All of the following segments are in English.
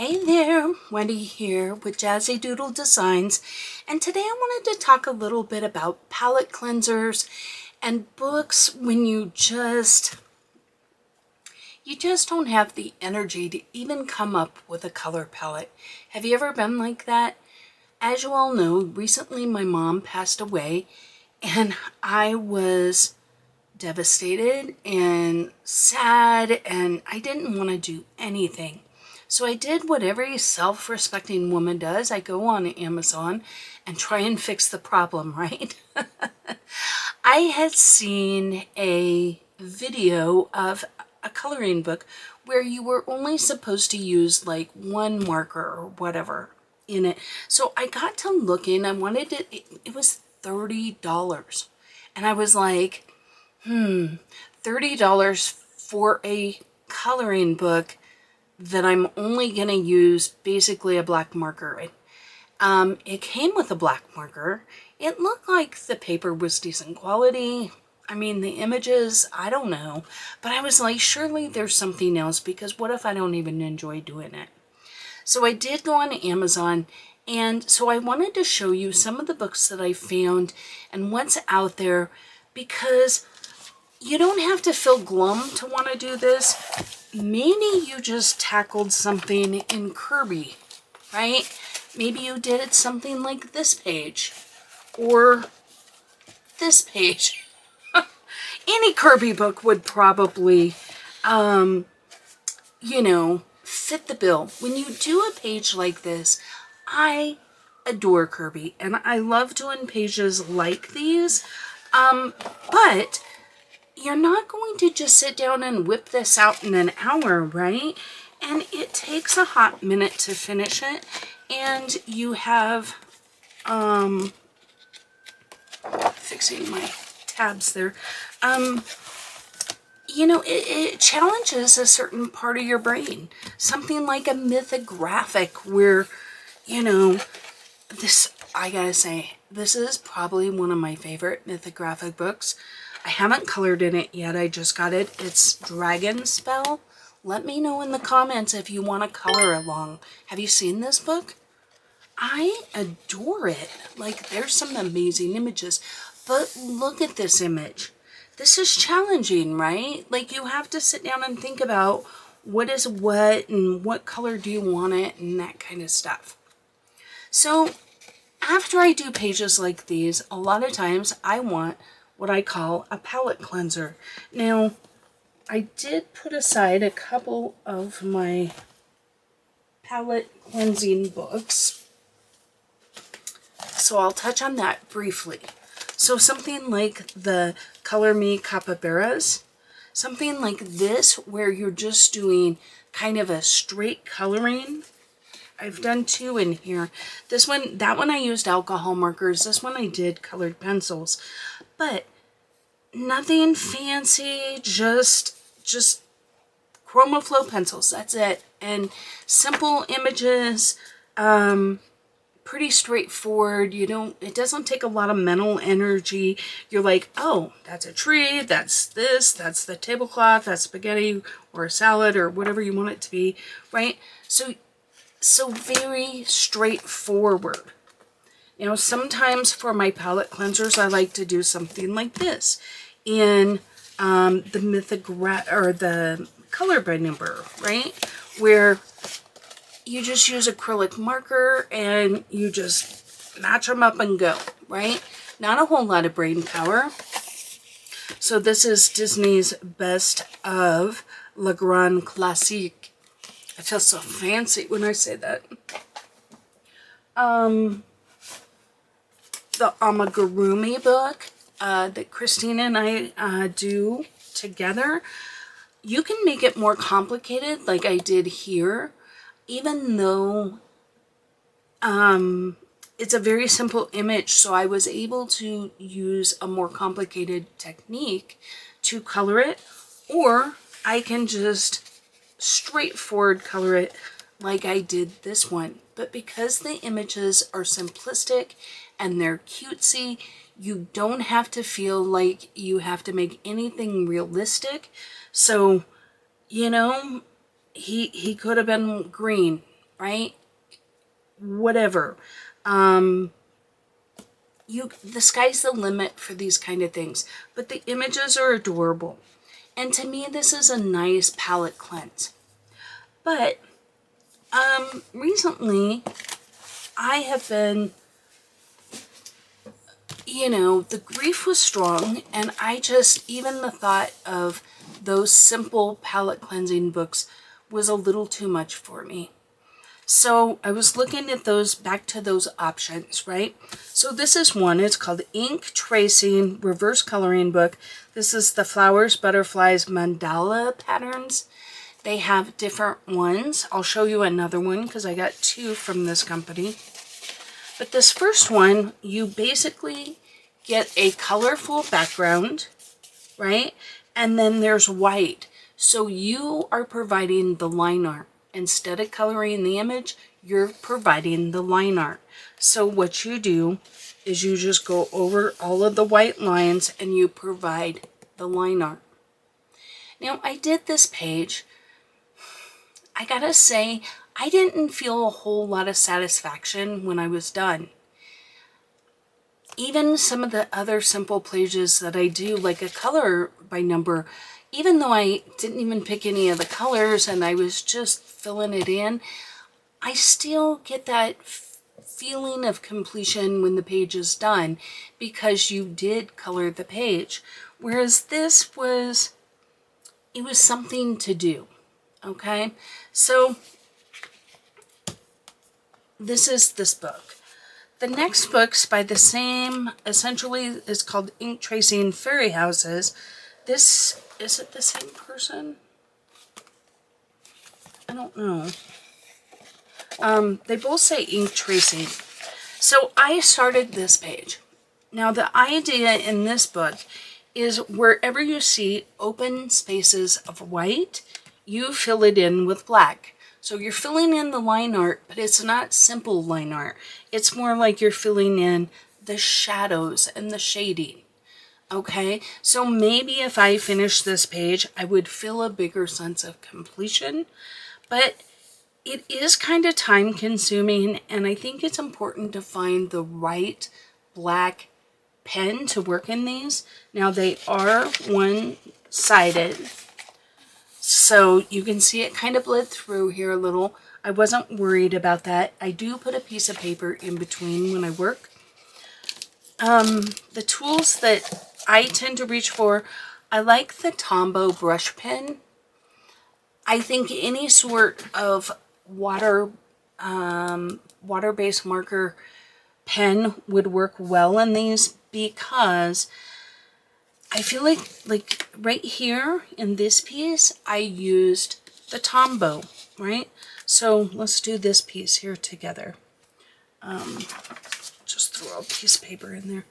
Hey there, Wendy here with Jazzydoodledesigns, and today I wanted to talk a little bit about palette cleansers and books when you just don't have the energy to even come up with a color palette. Have you ever been like that? As you all know, recently my mom passed away and I was devastated and sad and I didn't want to do anything. So I did what every self-respecting woman does. I go on Amazon and try and fix the problem, right? I had seen a video of a coloring book where you were only supposed to use like one marker or whatever in it. So I got to looking, I wanted it was $30. And I was like, $30 for a coloring book that I'm only going to use basically a black marker. It came with a black marker. It looked like the paper was decent quality. I mean, the images, I don't know. But I was like, surely there's something else, because what if I don't even enjoy doing it? So I did go on Amazon, and so I wanted to show you some of the books that I found and what's out there, because you don't have to feel glum to want to do this. Maybe you just tackled something in Kirby, right? Maybe you did it something like this page or this page. Any Kirby book would probably, fit the bill. When you do a page like this, I adore Kirby and I love doing pages like these, but you're not going to just sit down and whip this out in an hour, right? And it takes a hot minute to finish it. And you have, fixing my tabs there. It challenges a certain part of your brain. Something like a mythographic where, this, I gotta say, this is probably one of my favorite mythographic books. I haven't colored in it yet. I just got it. It's Dragon Spell. Let me know in the comments if you want to color along. Have you seen this book? I adore it. Like, there's some amazing images. But look at this image. This is challenging, right? Like, you have to sit down and think about what is what and what color do you want it and that kind of stuff. So, after I do pages like these, a lot of times I want what I call a palette cleanser. Now, I did put aside a couple of my palette cleansing books, so I'll touch on that briefly. So something like the Color Me Capybaras, something like this where you're just doing kind of a straight coloring. I've done two in here. That one I used alcohol markers. This one I did colored pencils. But nothing fancy, just ChromaFlow pencils, that's it. And simple images, pretty straightforward. It doesn't take a lot of mental energy. You're like, oh, that's a tree, that's this, that's the tablecloth, that's spaghetti or a salad or whatever you want it to be, right? So very straightforward. Sometimes for my palette cleansers, I like to do something like this in the color by number, right? Where you just use acrylic marker and you just match them up and go, right? Not a whole lot of brain power. So this is Disney's Best of Le Grand Classique. I feel so fancy when I say that. The Amigurumi book that Christina and I do together. You can make it more complicated like I did here, even though it's a very simple image, so I was able to use a more complicated technique to color it, or I can just straightforward color it like I did this one. But because the images are simplistic and they're cutesy, you don't have to feel like you have to make anything realistic. So, he could have been green right? Whatever. The sky's the limit for these kind of things, but the images are adorable. And to me, this is a nice palette cleanse. But recently I have been, the grief was strong, and even the thought of those simple palette cleansing books was a little too much for me. So I was looking at back to those options, right? So this is one. It's called Ink Tracing Reverse Coloring Book. This is the Flowers, Butterflies, Mandala Patterns. They have different ones. I'll show you another one because I got 2 from this company. But this first one, you basically get a colorful background, right? And then there's white. So you are providing the line art. Instead of coloring the image, you're providing the line art. So what you do is you just go over all of the white lines and you provide the line art. Now, I did this page. I gotta say, I didn't feel a whole lot of satisfaction when I was done. Even some of the other simple pages that I do, like a color by number, even though I didn't even pick any of the colors and I was just filling it in, I still get that feeling of completion when the page is done because you did color the page. Whereas this was, it was something to do, okay? So this is this book. The next book's by the same, essentially is called Ink Tracing Fairy Houses. This, is it the same person? I don't know. They both say Ink Tracing. So I started this page. Now the idea in this book is wherever you see open spaces of white, you fill it in with black. So you're filling in the line art, but it's not simple line art. It's more like you're filling in the shadows and the shading. Okay, so maybe if I finish this page, I would feel a bigger sense of completion, but it is kind of time consuming, and I think it's important to find the right black pen to work in these. Now they are one-sided, so you can see it kind of bled through here a little. I wasn't worried about that. I do put a piece of paper in between when I work. The tools that I tend to reach for, I like the Tombow brush pen. I think any sort of water-based marker pen would work well in these because I feel like right here in this piece, I used the Tombow, right? So let's do this piece here together. Just throw a piece of paper in there.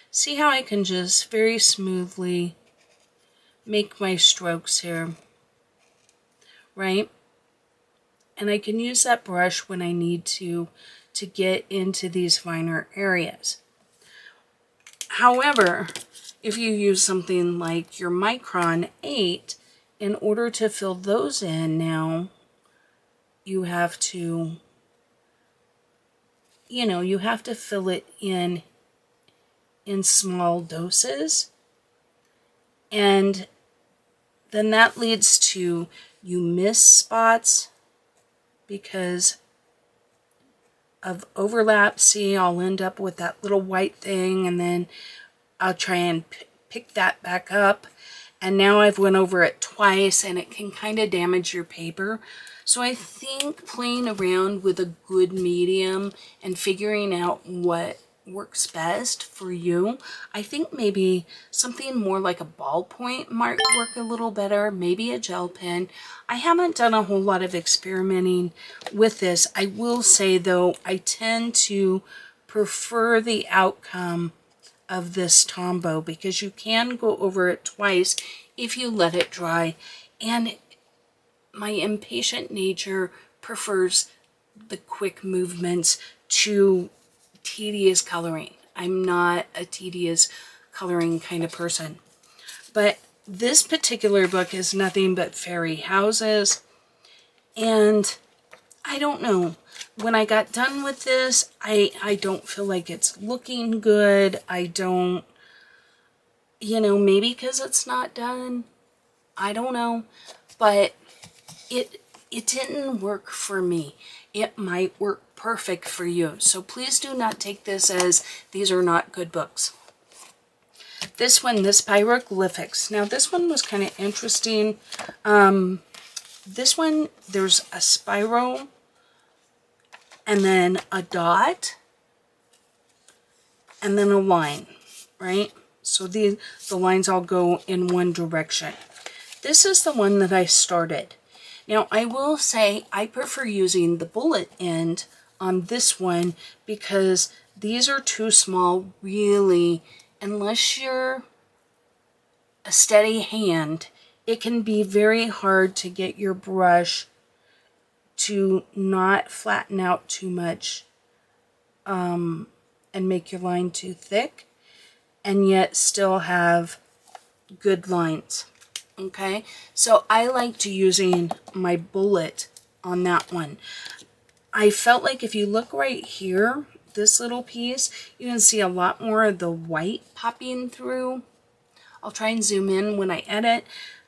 See how I can just very smoothly make my strokes here, right? And I can use that brush when I need to get into these finer areas. However, if you use something like your Micron 8, in order to fill those in now, you have to, you have to fill it in small doses. And then that leads to you miss spots because of overlap. See, I'll end up with that little white thing, and then I'll try and pick that back up. And now I've went over it twice, and it can kind of damage your paper. So I think playing around with a good medium and figuring out what works best for you, I think maybe something more like a ballpoint might work a little better, maybe a gel pen. I haven't done a whole lot of experimenting with this. I will say though, I tend to prefer the outcome of this Tombow because you can go over it twice if you let it dry, and my impatient nature prefers the quick movements to tedious coloring. I'm not a tedious coloring kind of person. But this particular book is nothing but fairy houses. And I don't know. When I got done with this, I don't feel like it's looking good. I don't, you know, maybe because it's not done. I don't know. But it didn't work for me. It might work perfect for you. So please do not take this as these are not good books. This one, this Hieroglyphics. Now this one was kind of interesting. This one, there's a spiral and then a dot and then a line, right? So the lines all go in one direction. This is the one that I started. Now I will say I prefer using the bullet end on this one because these are too small really, unless you're a steady hand. It can be very hard to get your brush to not flatten out too much and make your line too thick and yet still have good lines. Okay, so I liked using my bullet on that one. I felt like if you look right here, this little piece, you can see a lot more of the white popping through. I'll try and zoom in when I edit.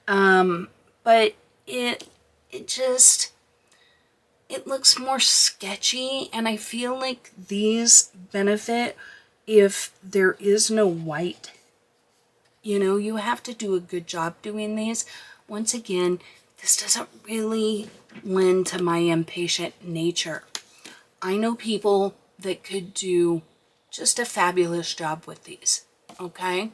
But it looks more sketchy, and I feel like these benefit if there is no white. You know, you have to do a good job doing these. Once again, this doesn't really lend to my impatient nature. I know people that could do just a fabulous job with these, okay?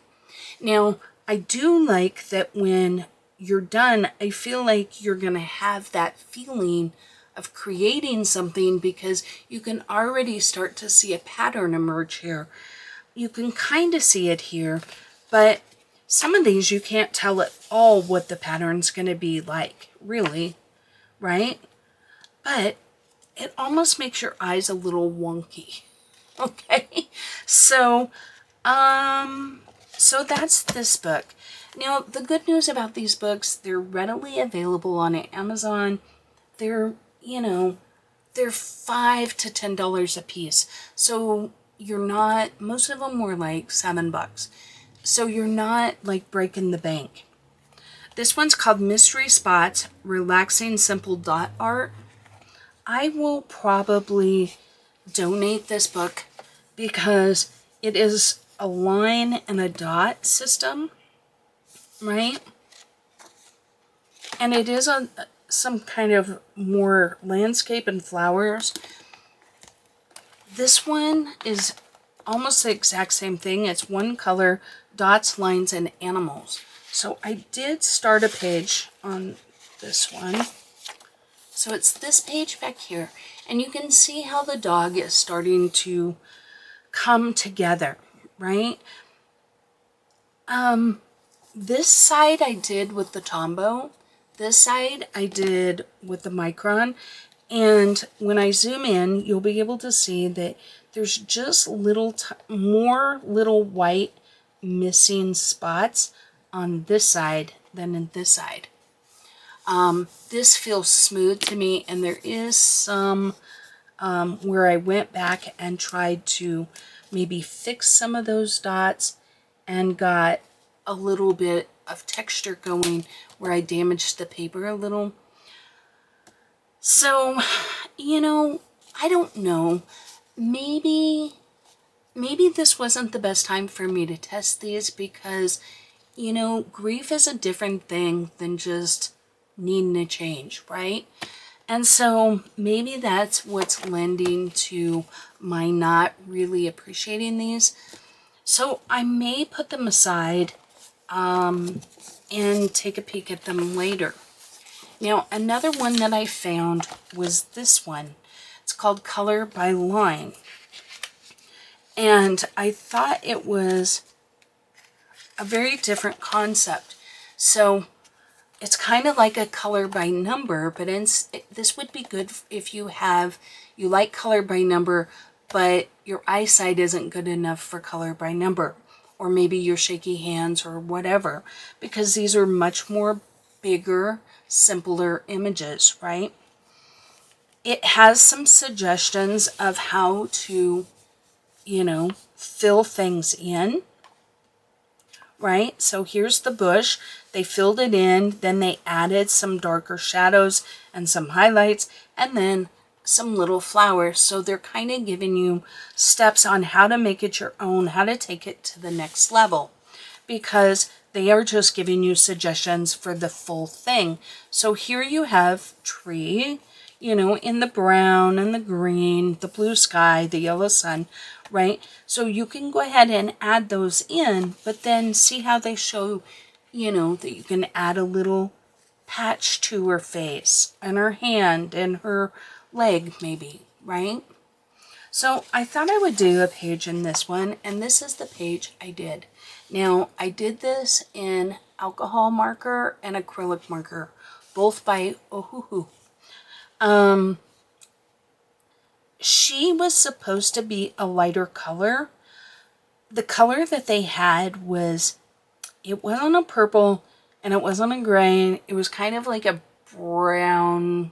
Now, I do like that when you're done, I feel like you're going to have that feeling of creating something because you can already start to see a pattern emerge here. You can kind of see it here, but some of these you can't tell at all what the pattern's going to be like, really, right? But it almost makes your eyes a little wonky, okay? So that's this book. Now, the good news about these books, they're readily available on Amazon. They're, you know, they're $5 to $10 a piece. So you're not, most of them were like $7. So you're not like breaking the bank. This one's called Mystery Spots, Relaxing Simple Dot Art. I will probably donate this book because it is a line and a dot system, right? And it is some kind of more landscape and flowers. This one is almost the exact same thing. It's one color, dots, lines, and animals. So I did start a page on this one. So it's this page back here, and you can see how the dog is starting to come together, right? This side I did with the Tombow. This side I did with the Micron. And when I zoom in, you'll be able to see that there's just more little white missing spots on this side than in this side. This feels smooth to me, and there is some where I went back and tried to maybe fix some of those dots and got a little bit of texture going where I damaged the paper a little. So, you know, I don't know. Maybe this wasn't the best time for me to test these because, you know, grief is a different thing than just needing a change, right? And so maybe that's what's lending to my not really appreciating these. So I may put them aside and take a peek at them later. Now, another one that I found was this one. It's called Color by Line. And I thought it was a very different concept. So it's kind of like a color by number, but this would be good if you like color by number, but your eyesight isn't good enough for color by number, or maybe your shaky hands or whatever, because these are much more bigger, simpler images, right? It has some suggestions of how to, you know, fill things in, right? So here's the bush. They filled it in, then they added some darker shadows and some highlights, and then some little flowers. So they're kind of giving you steps on how to make it your own, how to take it to the next level, because they are just giving you suggestions for the full thing. So here you have tree, you know, in the brown and the green, the blue sky, the yellow sun, right? So you can go ahead and add those in, but then see how they show, you know, that you can add a little patch to her face and her hand and her leg maybe, right? So I thought I would do a page in this one, and this is the page I did. Now, I did this in alcohol marker and acrylic marker, both by Ohuhu. She was supposed to be a lighter color. The color that they had was, it wasn't a purple and it wasn't a gray. It was kind of like a brown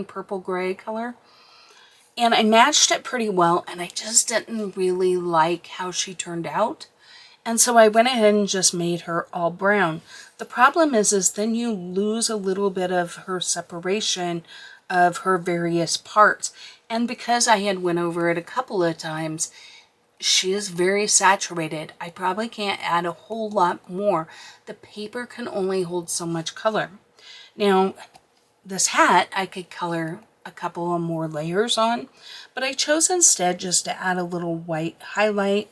purple gray color. And I matched it pretty well, and I just didn't really like how she turned out. And so I went ahead and just made her all brown. The problem is then you lose a little bit of her separation of her various parts. And because I had went over it a couple of times, she is very saturated. I probably can't add a whole lot more. The paper can only hold so much color. Now, this hat I could color a couple of more layers on, but I chose instead just to add a little white highlight.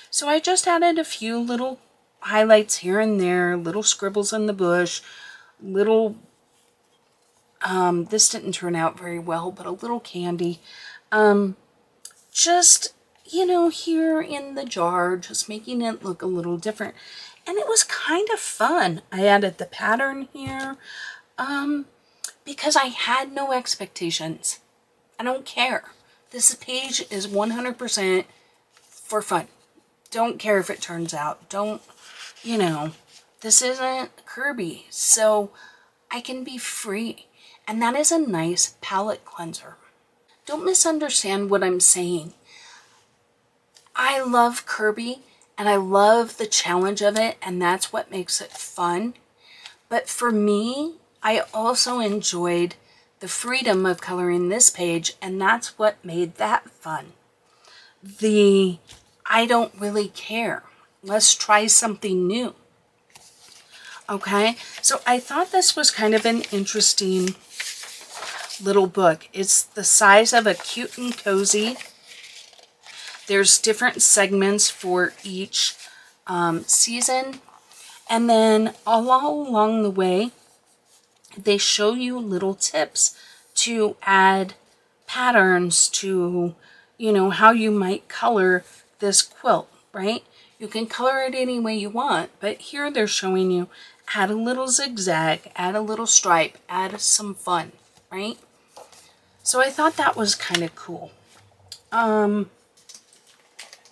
So I just added a few little highlights here and there, little scribbles in the bush, little, this didn't turn out very well, but a little candy. Just, you know, here in the jar, just making it look a little different. And it was kind of fun. I added the pattern here, because I had no expectations. I don't care. This page is 100% for fun. Don't care if it turns out. Don't, you know, this isn't Kirby, so I can be free. And that is a nice palette cleanser. Don't misunderstand what I'm saying. I love Kirby, and I love the challenge of it, and that's what makes it fun. But for me, I also enjoyed the freedom of coloring this page, and that's what made that fun. I don't really care. Let's try something new. Okay, so I thought this was kind of an interesting little book. It's the size of a Cute and Cozy. There's different segments for each season. And then all along the way, they show you little tips to add patterns to, you know, how you might color this quilt, right? You can color it any way you want, but here they're showing you add a little zigzag, add a little stripe, add some fun, right? So I thought that was kind of cool.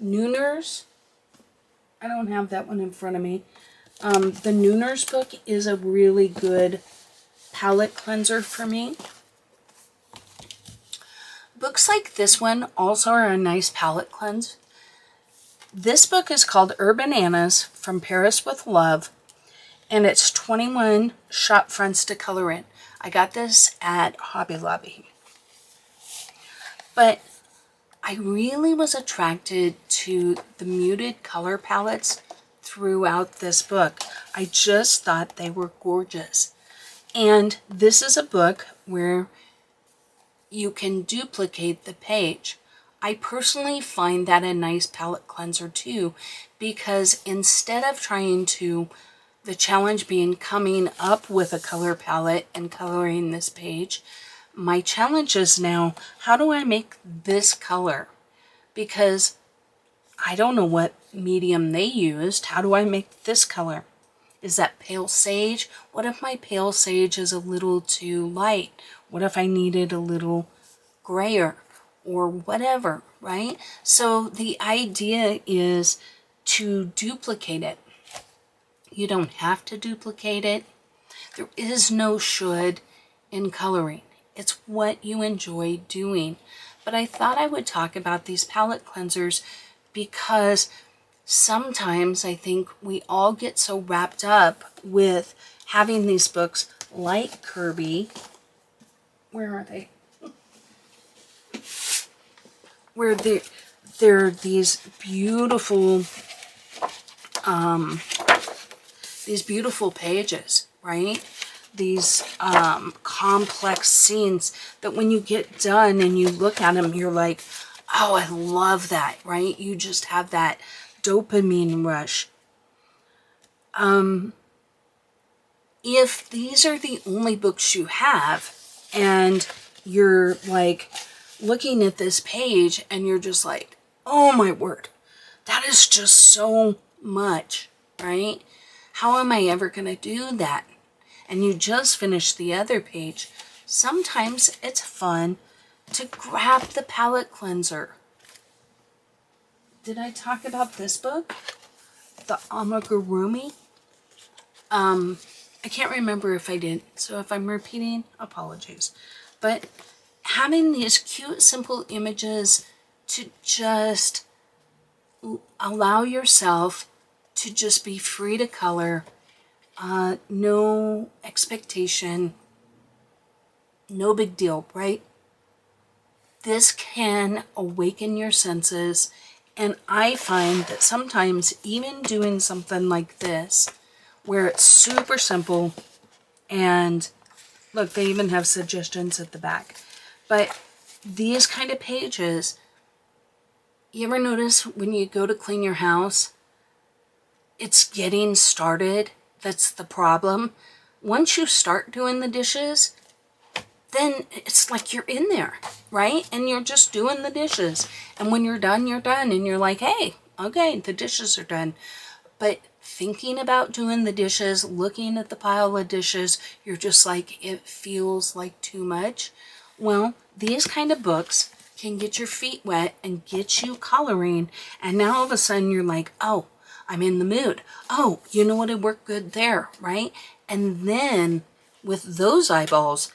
Nooners. I don't have that one in front of me. The Nooners book is a really good palette cleanser for me. Books like this one also are a nice palette cleanse. This book is called Urbananas from Paris with Love, and it's 21 shop fronts to color in. I got this at Hobby Lobby. But I really was attracted to the muted color palettes throughout this book. I just thought they were gorgeous. And this is a book where you can duplicate the page. I personally find that a nice palette cleanser too, because instead of trying to, the challenge being coming up with a color palette and coloring this page, my challenge is now, how do I make this color? Because I don't know what medium they used. How do I make this color? Is that pale sage? What if my pale sage is a little too light? What if I needed a little grayer or whatever, right? So the idea is to duplicate it. You don't have to duplicate it. There is no should in coloring. It's what you enjoy doing. But I thought I would talk about these palette cleansers because sometimes I think we all get so wrapped up with having these books like Kirby. Where are they? Where they're these beautiful pages, right? These complex scenes that when you get done and you look at them, you're like, oh, I love that, right? You just have that dopamine rush. If these are the only books you have and you're like looking at this page and you're just like, oh my word, that is just so much, right? How am I ever going to do that? And you just finished the other page. Sometimes it's fun to grab the palette cleanser. Did I talk about this book? The Amigurumi? I can't remember if I did, so if I'm repeating, apologies. But having these cute, simple images to just allow yourself to just be free to color, no expectation, no big deal, right? This can awaken your senses, and I find that sometimes even doing something like this, where it's super simple, and look, they even have suggestions at the back, but these kind of pages, you ever notice when you go to clean your house, it's getting started, that's the problem. Once you start doing the dishes, then it's like you're in there, right? And you're just doing the dishes. And when you're done, and you're like, hey, okay, the dishes are done. But thinking about doing the dishes, looking at the pile of dishes, you're just like, it feels like too much. Well, these kind of books can get your feet wet and get you coloring. And now all of a sudden you're like, oh, I'm in the mood. Oh, you know what would work good there, right? And then with those eyeballs,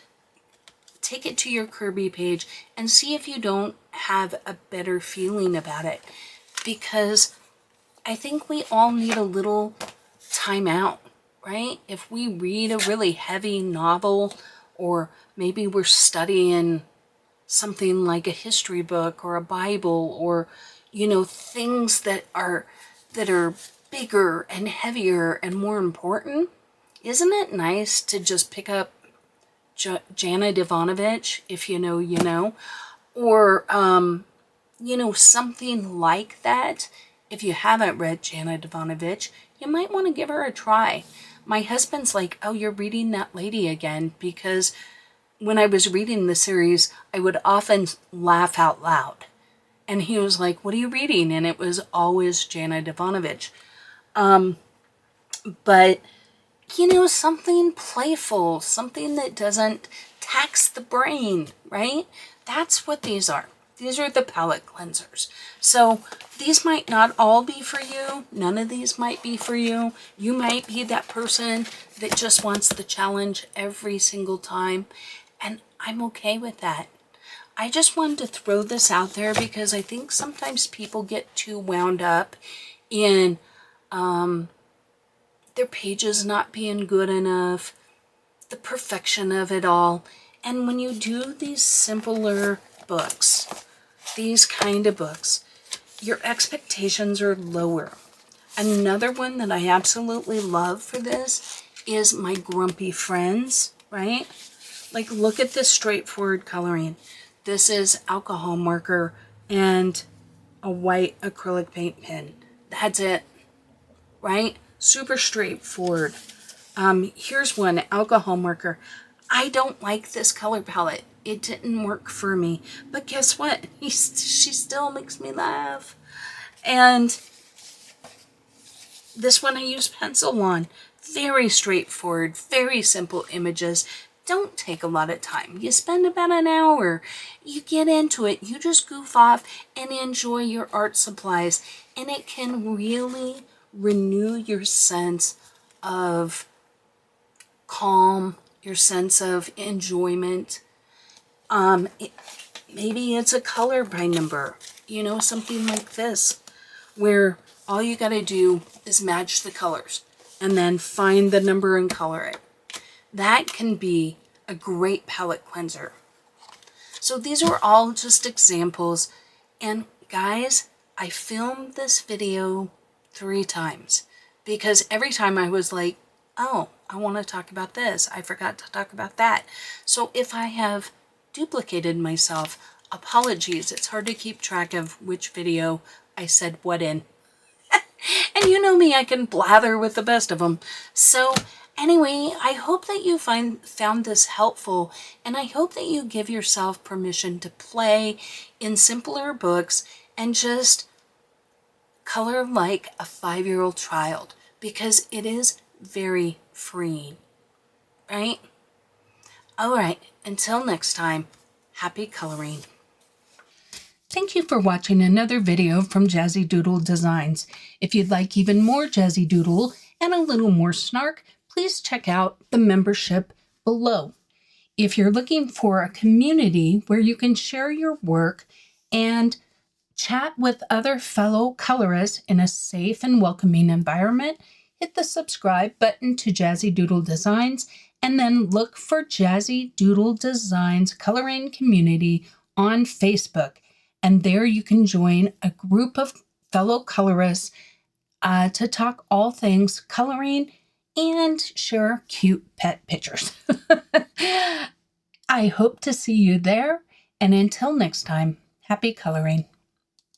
take it to your Kirby page and see if you don't have a better feeling about it. Because I think we all need a little time out, right? If we read a really heavy novel, or maybe we're studying something like a history book or a Bible, or, you know, things that are bigger and heavier and more important, isn't it nice to just pick up Jazzydoodledesigns, if you know, you know, or, you know, something like that. If you haven't read Jazzydoodledesigns, you might want to give her a try. My husband's like, oh, you're reading that lady again, because when I was reading the series, I would often laugh out loud. And he was like, what are you reading? And it was always Jazzydoodledesigns. But, you know, something playful, something that doesn't tax the brain, right? That's what these are. These are the palette cleansers. So these might not all be for you. None of these might be for you. You might be that person that just wants the challenge every single time. And I'm okay with that. I just wanted to throw this out there because I think sometimes people get too wound up in their pages not being good enough, the perfection of it all. And when you do these simpler books, these kind of books, your expectations are lower. Another one that I absolutely love for this is My Grumpy Friends, right? Like, look at this straightforward coloring. This is alcohol marker and a white acrylic paint pen. That's it, right? Super straightforward. Here's one, alcohol marker. I don't like this color palette. It didn't work for me. But guess what? She still makes me laugh. And this one I use pencil on. Very straightforward, very simple images. Don't take a lot of time. You spend about an hour. You get into it. You just goof off and enjoy your art supplies. And it can really renew your sense of calm, your sense of enjoyment. Maybe it's a color by number, you know, something like this, where all you got to do is match the colors and then find the number and color it. That can be a great palette cleanser. So these are all just examples. And guys, I filmed this video 3 times because every time I was like, oh, I want to talk about this. I forgot to talk about that. So if I have duplicated myself, apologies. It's hard to keep track of which video I said what in. And you know me, I can blather with the best of them. So anyway, I hope that you found this helpful, and I hope that you give yourself permission to play in simpler books and just color like a 5-year-old child, because it is very freeing, right? All right, until next time, happy coloring. Thank you for watching another video from Jazzydoodledesigns. If you'd like even more Jazzy Doodle and a little more snark, please check out the membership below. If you're looking for a community where you can share your work and chat with other fellow colorists in a safe and welcoming environment, hit the subscribe button to Jazzydoodledesigns and then look for Jazzydoodledesigns Coloring Community on Facebook. And there you can join a group of fellow colorists to talk all things coloring and share cute pet pictures. I hope to see you there. And until next time, happy coloring.